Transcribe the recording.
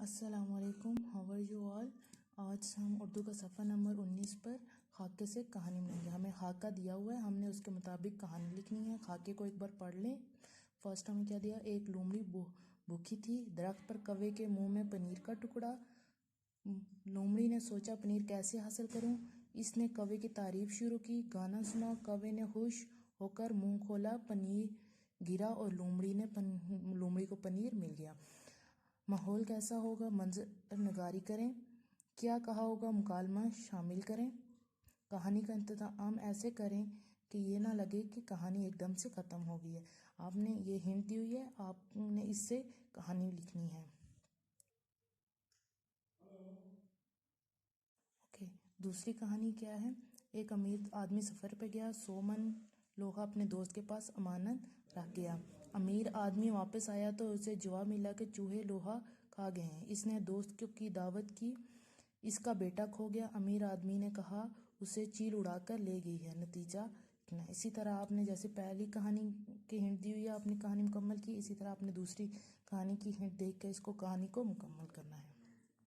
السلام علیکم، how are you all. آج ہم اردو کا صفحہ نمبر 19 پر خاکے سے کہانی بنائیں گے۔ ہمیں خاکہ دیا ہوا ہے، ہم نے اس کے مطابق کہانی لکھنی ہے۔ خاکے کو ایک بار پڑھ لیں۔ فرسٹ ہمیں کیا دیا؟ ایک لومڑی بھوکی تھی، درخت پر کوے کے منہ میں پنیر کا ٹکڑا۔ لومڑی نے سوچا پنیر کیسے حاصل کروں۔ اس نے کوے کی تعریف شروع کی، گانا سنا۔ کوے نے خوش ہو کر منہ کھولا، پنیر گرا اور لومڑی کو پنیر مل گیا۔ ماحول کیسا ہوگا؟ منظر نگاری کریں۔ کیا کہا ہوگا؟ مکالمہ شامل کریں۔ کہانی کا اختتام ایسے کریں کہ یہ نہ لگے کہ کہانی ایک دم سے ختم ہو گئی ہے۔ آپ نے یہ ہنٹ دی ہوئی ہے، آپ نے اس سے کہانی لکھنی ہے۔ اوکے، دوسری کہانی کیا ہے؟ ایک امیر آدمی سفر پہ گیا، 100 من لوہا اپنے دوست کے پاس امانت رکھ گیا۔ امیر آدمی واپس آیا تو اسے جواب ملا کہ چوہے لوہا کھا گئے ہیں۔ اس نے دوست کی دعوت کی، اس کا بیٹا کھو گیا۔ امیر آدمی نے کہا اسے چیل اڑا کر لے گئی ہے۔ نتیجہ لکھنا ہے۔ اسی طرح آپ نے جیسے پہلی کہانی کی ہنٹ دی ہوئی ہے، آپ نے کہانی مکمل کی، اسی طرح آپ نے دوسری کہانی کی ہنٹ دیکھ کے اس کو کہانی کو مکمل کرنا ہے۔